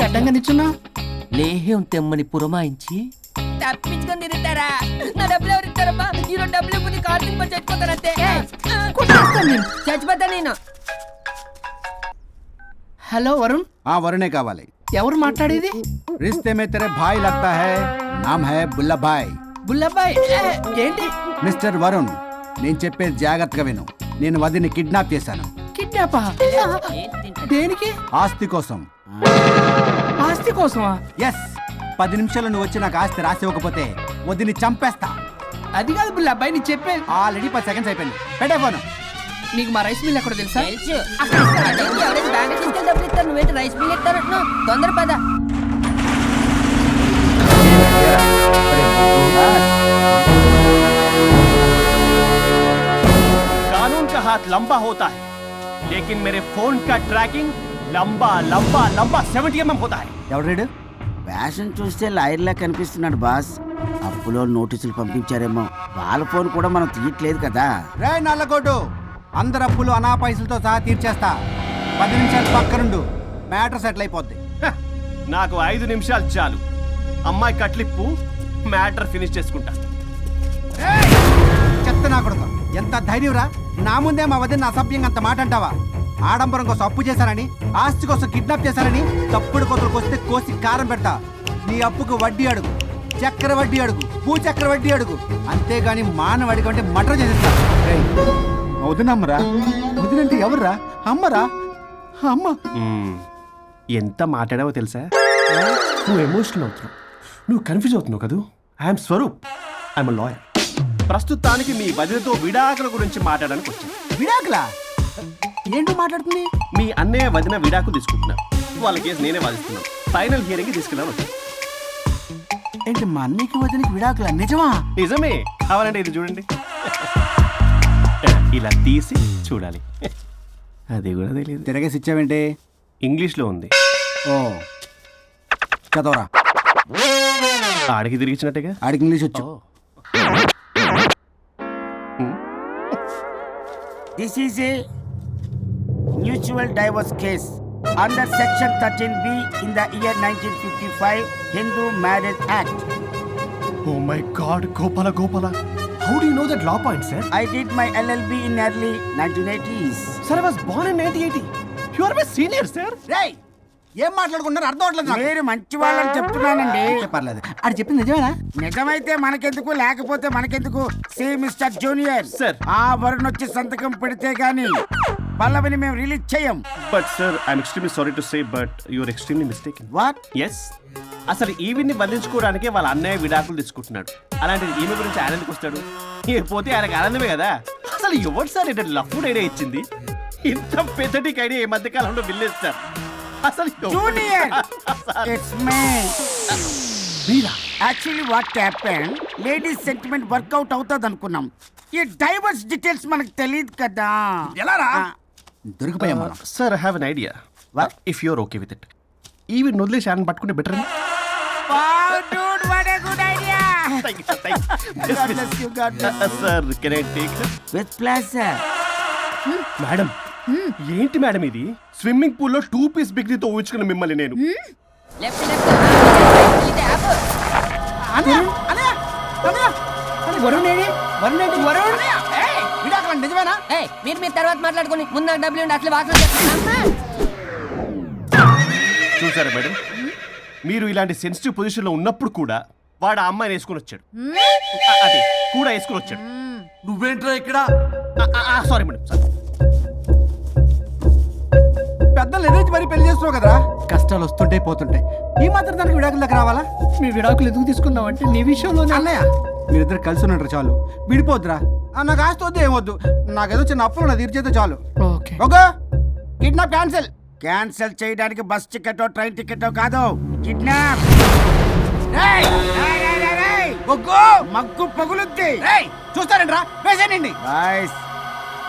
అడ్డంగా నిచ్చున్నా? లేహ్యం తెమ్మని పురమాయించి తప్పించుకొని తిరుగుతారా? నా డబ్బులు ఎవరు ఇస్తారమ్మా? ఈరోజు డబ్బులు ఇవ్వని కార్తీక్ పని చచ్చిపోతానంతే. చచ్చిపోతా నేను. హలో వరుణ్. వరుణే కావాలి. ఎవరు మాట్లాడేది? रिश्ते में तेरे भाई लगता है, नाम है बुल्ला भाई. బుల్లబ్బాయ్ ఏంటి? మిస్టర్ వరుణ్, నేను చెప్పేది జాగ్రత్తగా విను. నేను వదిని కిడ్నాప్ చేశాను. కిడ్నాపా? దేనికి? ఆస్తి కోసం. ఆస్తి కోసమా? ఎస్. 10 నిమిషాలు నువ్వు వచ్చి నాకు ఆస్తి రాసి ఇవ్వకపోతే వదిని చంపేస్తా. అది కాదు బుల్లబ్బాయ్, నీ చెప్పేది. ఆల్రెడీ 10 సెకండ్స్ అయిపోయింది. పెట్టే ఫోను. నీకు మా రైస్ మిల్ ఎక్కడ తెలుసా? తెలుసు. అదేంటి, ఎవరైనా బ్యాంక్ తీసుకెళ్ళి డబ్బులు ఇస్తారు, నువ్వేంటి రైస్ మిల్ ఇస్తారంటున్నావు? తొందర పద. कानून का हाथ लंबा होता है, लेकिन मेरे फोन का ट्रैकिंग लंबा लंबा लंबा 70 mm होता है. ఎవడు? ఫ్యాషన్ చూస్తే లాయర్లా కనిపిస్తున్నాడు బాస్. అప్పులో నోటీసులు పంపించారేమో, వాళ్ళ ఫోన్ కూడా మనం తీయట్లేదు కదా. రే నల్లగొడ్డు, అందరు అప్పులు అనా పైసలతో సహా తీర్చేస్తా. 10 నిమిషాలు పక్కనుండు, మ్యాటర్ సెటిల్ అయిపోద్ది. నాకు 5 నిమిషాలు చాలు. అమ్మాయి కట్లిప్పు, మ్యాటర్ ఫినిష్ చేసుకుంటా. చెత్త నా కొడుకు, ఎంత ధైర్యంరా! నా ముందే మా వదిన అసభ్యంగా అంత మాట అంటావా? ఆడంబరం కోసం అప్పు చేశారని, ఆస్తి కోసం కిడ్నాప్ చేశారని తప్పుడు కొత్తలకు వస్తే కోసి కారం పెడతా. నీ అప్పుకు వడ్డీ అడుగు, చక్కెర వడ్డీ అడుగు, భూచక్ర వడ్డీ అడుగు, అంతేగాని మానవ అడిగి అంటే మటర్ చేసేస్తా. వదినమ్మరా? వదినంటే ఎవర్రా? అమ్మరా? అమ్మ. ఎంత మాట్లాడావో తెలుసా? నువ్వు ఎమోషనల్ అవుతున్నావు, నువ్వు కన్ఫ్యూజ్ అవుతున్నావు కదూ. I'm Swaroop, I'm lawyer. ప్రస్తుతానికి మీ వదినతో విడాకుల గురించి మాట్లాడడానికి వచ్చాను. విడాకులా? ఏంటో మాట్లాడుతుంది? మీ అన్నయ్య వదిన విడాకులు తీసుకుంటున్నారు. వాళ్ళ కేసు నేనే వాదిస్తున్నాను. ఫైనల్ హియరింగ్ తీసుకెళ్ళాను వచ్చాను. ఏంటి మా అన్నయ్యకి వదినకి విడాకులా? నిజమా? నిజమే. కావాలంటే ఇది చూడండి. ఇలా తీసి చూడాలి. అది కూడా తెలియదు. తిరగేసి ఇచ్చావేంటి? ఇంగ్లీష్లో ఉంది. ఓ చదవరా. ఆడికి తిరిగిచ్చినట్టుగా. ఆడికి ఇంగ్లీష్ వచ్చు. This is a mutual divorce case under section 13B in the year 1955 Hindu marriage act. Oh my God, Gopala. How do you know that law point, sir? I did my LLB in early 1980s. Sir, I was born in 1980. You are my senior, sir. రేయ్, ఏం మాట్లాడుకుంటున్నారు అర్థం అవట్లేదు నాకు. మీరు మంచి వాళ్ళని చెప్తున్నానండి. పర్లేదు. ఆడు చెప్పింది నిజమేనా? నిజమైతే మనకెందుకు, లేకపోతే మనకెందుకు? See mister junior, Sir. ఆ వరుణ్ వచ్చి సంతకం పెడితే గాని పల్లవిని మేము రిలీజ్ చేయం. But sir, I'm extremely sorry to say, but you're extremely mistaken. What? Yes. అసలు ఈవిని బంధించుకోవడానికే వాళ్ళ అన్నయ్య విడాకులు తీసుకుంటున్నాడు. అలాంటిది ఈమె గురించి ఆనందకు వస్తాడు. పోతే ఆయనకు ఆనందమే కదా. అసలు ఎవరు సార్ ఏంటంటే లఫ్డ్ ఐడియా ఇచ్చింది? ఇంత పెద్దటికి ఐడియా ఈ మధ్య కాలంలో విల్లేదు సార్. అసలు జూనియర్, ఇట్స్ మీ. మీరా? Actually what happen, ladies sentiment work out అవుతుంది అనుకున్నాం. ఈ డైవర్స్ డీటెయిల్స్ మనకు తెలియదు కదా. ఎలా రా? దొరికిపోయాం మనం. Sir, I have an idea. What? If you're okay with it, ఈవిని వదిలేసి ఆయన పట్టుకుంటే better. Wow, dude, what a good idea. God bless you, God bless you. Sir, can I take? With pleasure. Madam, ఏంటి madam ఇది? Swimming పూల్లో 2 piece బిగ్నీతో ఊహించుకున్న మిమ్మల్ని నేను. Left ఇది యాప్. వరుణ్ ఏడి? వరుణ్ ఏంటి? వరుణ్ విడాకులా? నిజమేనా? మీరు తర్వాత మాట్లాడుకుని ముందు నాకు డబ్బులు ఉండి అసలు వాసన చేస్తున్నా. చూసారా మేడం, మీరు ఇలాంటి సెన్సిటివ్ పొజిషన్ లో ఉన్నప్పుడు కూడా వాడు ఆ అమ్మాయిని వేసుకుని వచ్చాడు. అదే కూడా వేసుకుని వచ్చాడు. నువ్వేంట్రా ఇక్కడ? Sorry madam, sorry. పెద్దలు ఎదురు మరి పెళ్లి చేస్తున్నావు కదరా. కష్టాలు వస్తుంటే పోతుంటాయి, ఈ మాత్రం దానికి విడాకుల దగ్గర రావాలా? మీ విడాకులు ఎందుకు తీసుకున్నావంటే నీ విషయంలోనే. అన్నయ్య, మీరిద్దరు కలిసి ఉన్నట్టు చాలు, విడిపోద్దురా. నాకు ఆస్తి వద్దు, ఏమొద్దు. నాకేదో చిన్న అప్పులు నా తీర్చేదో చాలు. Okay okay, kidnap cancel. Cancel చేయడానికి బస్ టికెటో ట్రైన్ టికెటో కాదు, కిడ్నాప్. మగ్గు పగులుద్ది. చూస్తారంట్రా, వేసేయండి. బాయ్స్,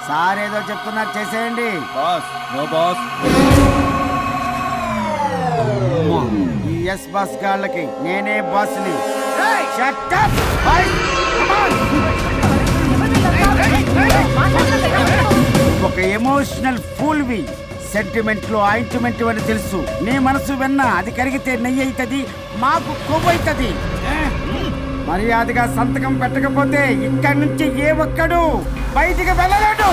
సార్ ఏదో చెప్తున్నారు, చేసేయండి. Boss, no boss. ఈ ఎస్ బాస్ గాళ్ళకి నేనే బాస్ని. Shut up, boys. Come on. ఒక ఎమోషనల్ ఫూల్వి సెంటిమెంట్ లో ఆయింట్మెంట్ అని తెలుసు. నీ మనసు వెన్న, అది కరిగితే నెయ్యి అవుతుంది, మాకు కొవ్వు అవుతుంది. మర్యాదగా సంతకం పెట్టకపోతే ఇక్కడి నుంచి ఏ ఒక్కడు బయటికి వెళ్ళలేడు.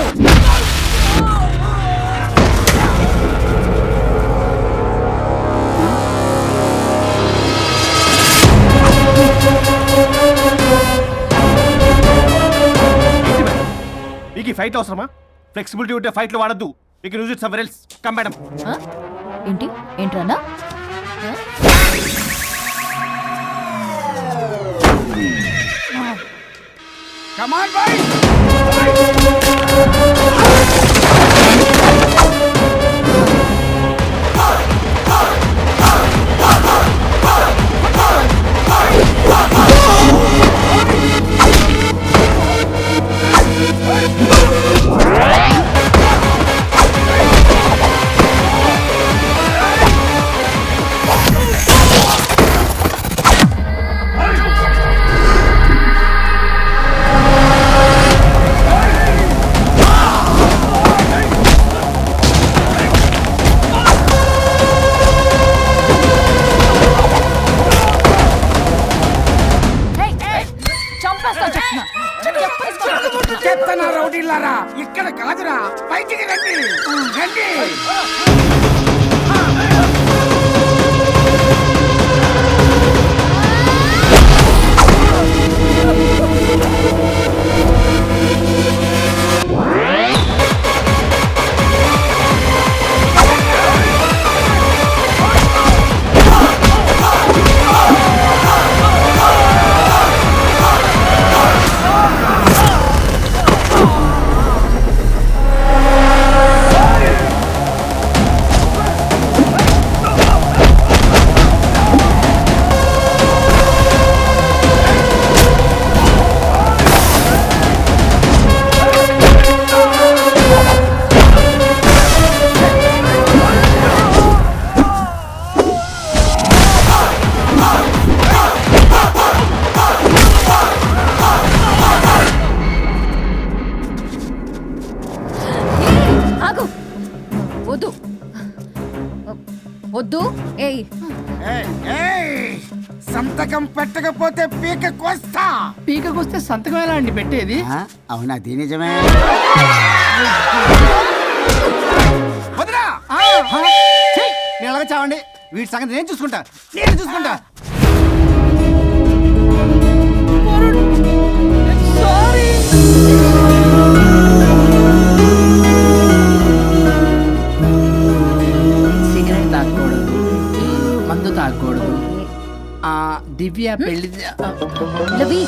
మీకు ఈ ఫైట్ అవసరమా? ఫ్లెక్సిబిలిటీ ఉంటే ఫైట్ లో వాడద్దు. You can use it somewhere else. Come madam. ఏంటి ఏంట్రన్నా Come on, boys! చెత్తనా రౌడీలారా, ఇక్కడ కాదురా, బయటికి రండి రండి. వద్దు వద్దు. ఏయ్ సంతకం పెట్టకపోతే పీక కోస్తా. పీకకొస్తే సంతకం ఎలా అండి పెట్టేది? అవునా, అది నిజమే. నేను ఎలాగ చావండి, వీటి సంగతి నేను చూసుకుంటా. సిగరెట్ తాగకూడదు, మందు తాగకూడదు. దివ్య పెళ్లి రవి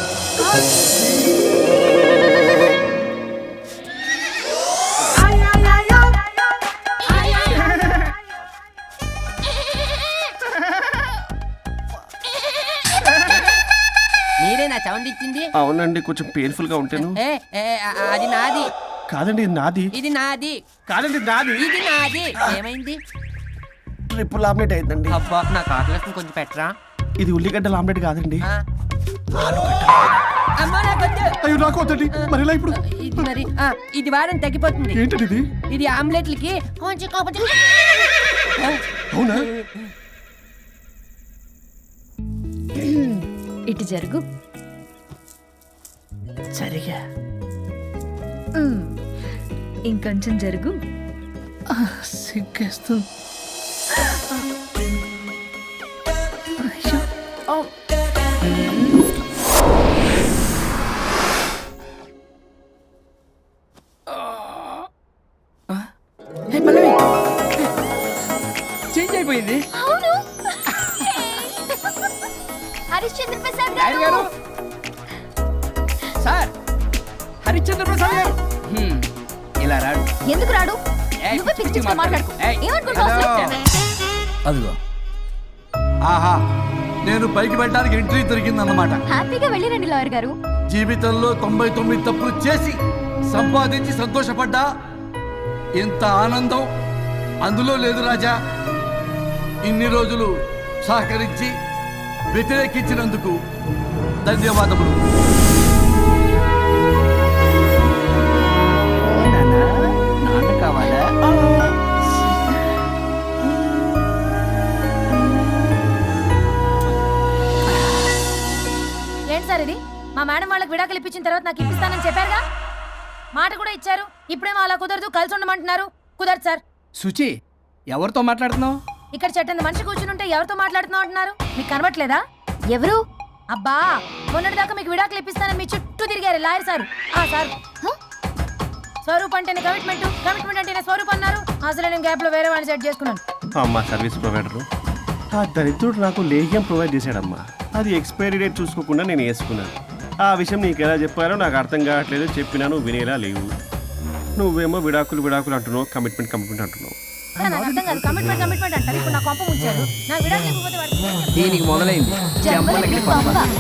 మీరే నా సౌండ్ ఇచ్చింది? అవునండి, కొంచెం పెయిన్ఫుల్ గా ఉంటాను. అది నాది. కాదండి ఇది నాది. ఇది నాది. కాదండి నాది. ఇది నాది. ఏమైంది? ట్రిపుల్ ఆమ్లెట్ అయిందండి. అబ్బా, నా కాకులకు కొంచెం పెట్టరా. ఇది ఉల్లిగడ్డల ఆమ్లెట్ కాదండి. అమ్మా నాకొద్దు. అయ్యో నాకు వద్దండి. మరి ఇలా ఇప్పుడు ఇది మరి ఇది వారం తగ్గిపోతుంది. ఏంటండి ఇది? ఇది ఆమ్లెట్లకి కొంచెం కాకపోతే. అవునా? ఇటు జరుగు. సరిగా ఇంకొంచెం జరుగు. సిగ్గేస్తుంది. చేంజ్ అయిపోయింది. అవును. హరిశ్చంద్ర ప్రసాద్ నాయుడు గారు, సార్ హరిశ్చంద్ర ప్రసాద్ గారు ఇలా రాడు. ఎందుకు రాడు? నువ్వే పిచ్చి మాట్లాడుకో. ఏమనుకుంటావు? అదిగో ఆహా, నేను పైకి వెళ్ళడానికి ఎంట్రీ దొరికిందన్నమాట. హ్యాపీగా వెళ్ళిరండి లాయర్ గారు. జీవితంలో 99 తప్పులు చేసి సంపాదించి సంతోషపడ్డా ఇంత ఆనందం అందులో లేదు రాజా. ఇన్ని రోజులు సహకరించి వ్యతిరేకించినందుకు ధన్యవాదములు. నాన్న కావాలా? తర్వాత నాకు ఇప్పిస్తానని చెప్పారుగా, మాట కూడా ఇచ్చారు. ఇప్పుడేమో అలా కుదరదు, కలిసి ఉండమంటున్నారు. కుదరదు సార్. సుచి ఎవరితో మాట్లాడుతున్నావు? ఇక్కడ చెట్టంత మనిషి కూర్చుని ఉంటే ఎవరితో మాట్లాడుతున్నావు అంటున్నారు? మీకు కనబట్లేదా? ఎవరు? అబ్బా, మొన్నటిదాకా మీకు విడాకులు ఇప్పిస్తానని మీ చుట్టూ తిరిగారు లాయర్ సార్. సార్ స్వరూప్ అంటేనే కమిట్మెంట్, కమిట్మెంట్ అంటేనే స్వరూప్ అన్నారు. అసలు నేను గ్యాప్ లో వేరే వాడిని సెట్ చేసుకున్నాను. అమ్మా సర్వీస్ ప్రొవైడరు, ఆ దరిద్రుడు నాకు లేహ్యం ప్రొవైడ్ చేశాడమ్మా. అది ఎక్స్పైరీ డేట్ చూసుకోకుండా నేను వేసుకున్నాను. ఆ విషయం నీకు ఎలా చెప్పాలో నాకు అర్థం కావట్లేదు. చెప్పినా నువ్వు వినేలా లేవు. నువ్వేమో విడాకులు విడాకులు అంటున్నావు, కమిట్మెంట్ కమిట్మెంట్ అంటున్నావు. సార్, నాకు అర్థం కాదు. కమిట్మెంట్ కమిట్మెంట్ అంటారు. ఇప్పుడు నా కొంప ముంచారు. నాకు విడాకులు ఇవ్వకపోతే వాడికి ఏం చెప్పాలి? దీనికి మొదలైంది జంబలకి పంప.